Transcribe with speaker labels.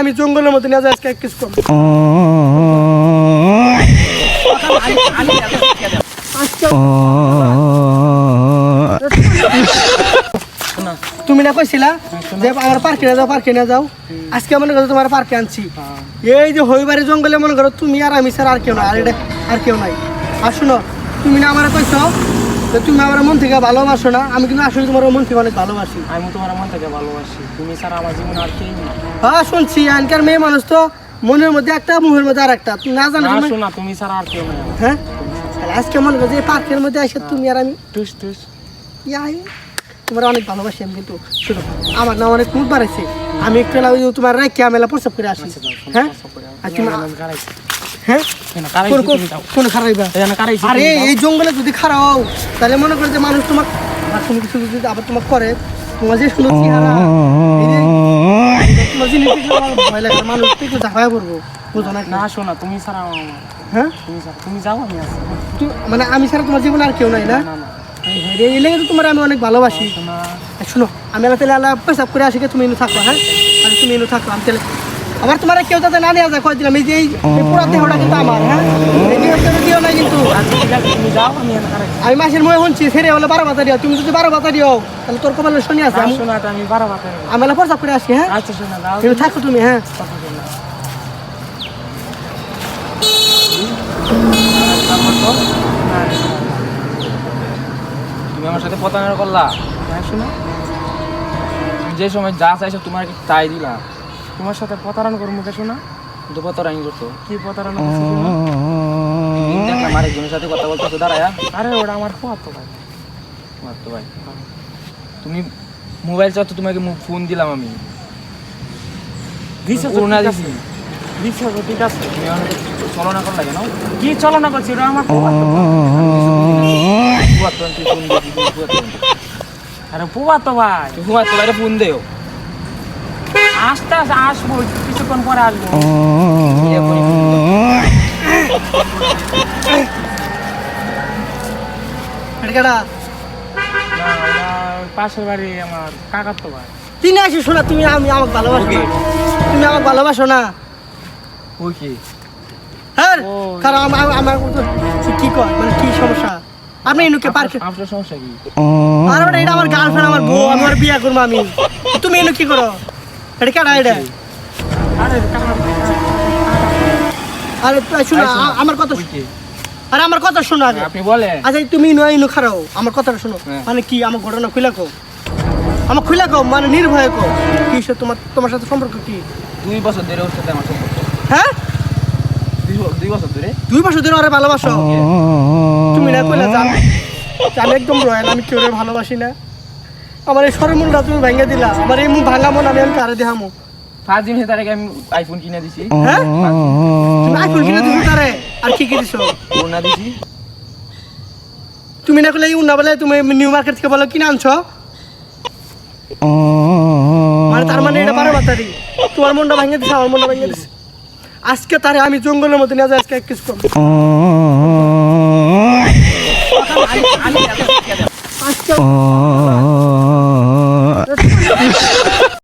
Speaker 1: আমি জঙ্গলের মধ্যে নিয়ে যাই আজকে কিছু করব। তুমি না কইছিলা যে আমার পার্কে নিয়ে যাও আজকে মনে করো তোমার পার্কে আনছি। এই যে হইবারে জঙ্গলে মনে করো তুমি আর আমি স্যার আর কেউ না, আর কেউ নাই। আর শুনো, তুমি না আমার কইছো যে তুমি আমার মন থেকে ভালোবাসো না, আমি কিন্তু আসলে তোমার মন থেকে অনেক ভালোবাসি।
Speaker 2: আমি তোমার মন থেকে ভালোবাসি, তুমি স্যার আমার জীবন আর কেউ না।
Speaker 1: হ্যাঁ শুনছি, আনকার মেয়ে মানুষ তো মনের মধ্যে একটা মুখের মধ্যে আর একটা, তুমি না জানো।
Speaker 2: শোনা, তুমি স্যার আর কেউ না।
Speaker 1: হ্যাঁ আজকে মনে করো যে পার্কের মধ্যে এসে তুমি আর আমি
Speaker 2: টুস টুস
Speaker 1: তোমার অনেক ভালোবাসি আমি। কিন্তু শুনো, আমার না অনেক মুখ বাড়াইছে, আমি একটু তোমার রাখি মেলা প্রস্তাব করে আসি। হ্যাঁ আর তুমি হ্যাঁ কোন খারাইবা? আরে এই জঙ্গলে যদি খারাও তাহলে মনে করে যে মানুষ তোমার কোনো কিছু যদি আবার তোমার করে, তোমার যে সুন্দর চেহারা, তোমার জিনিস ভয় লাগে, মানুষ একটু ঝাঁপায় পড়বো, বুঝো না?
Speaker 2: না শোনা, তুমি ছাড়া
Speaker 1: হ্যাঁ
Speaker 2: তুমি যাও, আমি আছি।
Speaker 1: মানে আমি ছাড়া তোমার জীবনে আর কেউ নাই না? এই লেগে তো তোমার আমি অনেক ভালোবাসি। শুনো, আমি তাহলে আল্লাহ পেশাব করে আসি, তুমি এনে থাকো। হ্যাঁ আর তুমি এনে থাকো, আমি তাহলে আবার তোমার কেউ যাতে না নিয়ে যায় কয়েকদিন। আমি যে এই পুরা দেহটা কিন্তু আমার। হ্যাঁ দিও না কিন্তু।
Speaker 2: তুমি যাও,
Speaker 1: আমি মাসের মনে শুনছি সেরে হলে 12 বাতা দিও। তুমি যদি 12 বাতা দিও তাহলে তোর কপালে শনি আছে।
Speaker 2: আমি 12 বাতা
Speaker 1: আমি আল্লাহ পেশাব করে আসি। হ্যাঁ
Speaker 2: আচ্ছা শোনা, দাও
Speaker 1: কিন্তু থাকো তুমি। হ্যাঁ
Speaker 2: তুমি আমার সাথে প্রতারণা করলা। হ্যাঁ শোনো, যে সময় যা চাইছো তোমার কি তাই দিলা। তোমার সাথে প্রতারণা করবো মুখে শোনা, কিন্তু প্রতারণা করতো। কি প্রতারণা করছো? দেখলাম আরেকজনের সাথে কথা বলতেছো দাঁড়ায়া। আরে ওটা আমার ফুয়াতো ভাই। তুমি মোবাইল চাচ্ছ, তোমাকে ফোন দিলাম আমি। দিছো না? দিছো ঠিক আছে। তুমি চলনা করলা কেন? কি চলনা করছি? ওটা আমার আরে ফুয়াতো ভাই, ফোন দেও। আসবো কিছুক্ষণ পরে আসবো। পাশের বাড়ি আমার কাকার তো ভাই।
Speaker 1: তিনি আসি। শোনা, তুমি আমাকে ভালোবাসো, তুমি আমাকে ভালোবাসো না?
Speaker 2: ওই কি?
Speaker 1: হ্যাঁ কারণ আমার কি কয়, মানে কি সমস্যা? আপনি এনুকে পার্কে
Speaker 2: আপনার সমস্যা কি?
Speaker 1: আর এটা আমার গার্লফ্রেন্ড, আমার বউ, আমি ওর বিয়ে করবো আমি। তুমি এনু কি করো? এটা কেডা? এটা আরে শুনো আমার কথা। আরে আমার কথা শোনো আগে।
Speaker 2: আপনি বলেন।
Speaker 1: আচ্ছা তুমি ইনু খারাও, আমার কথাটা শোনো। মানে কি আমার ঘটনা খুলে কও, আমার খুলে কও, মানে নির্ভয়ে কও কি তোমার সাথে সম্পর্ক কি?
Speaker 2: 2 বছর ধরে ওর সাথে আমার সম্পর্ক।
Speaker 1: হ্যাঁ
Speaker 2: 2 বছর ধরে?
Speaker 1: 2 বছর ধরে ওরে ভালোবাসো? তুমি না কইলা আমি একদম রয়্যাল, আমি কেউ ভালোবাসি না। আমার এই সরমুলটা তুমি ভাঙিয়ে দিলা। আমার এই মুখ ভাঙা মন আমি কারে দেখামো?
Speaker 2: 5 দিন তার আগে আমি আইফোন কিনে দিছি।
Speaker 1: হ্যাঁ তুমি আইফোন কিনে দিছো তারে? আর কি কি দিছো?
Speaker 2: ওনা দিছি।
Speaker 1: তুমি না কইলে উন্না বলে তুমি নিউ মার্কেট থেকে বলো কিনে আনছো, মানে তার মানে এটা 12 বাতারি। তোমার মনটা ভাঙিয়ে দিছে, আমার মনটা ভাঙিয়ে দিছে। আজকে তারে আমি জঙ্গলের মধ্যে নিয়ে যাই আজকে কিছু করবো। আজকে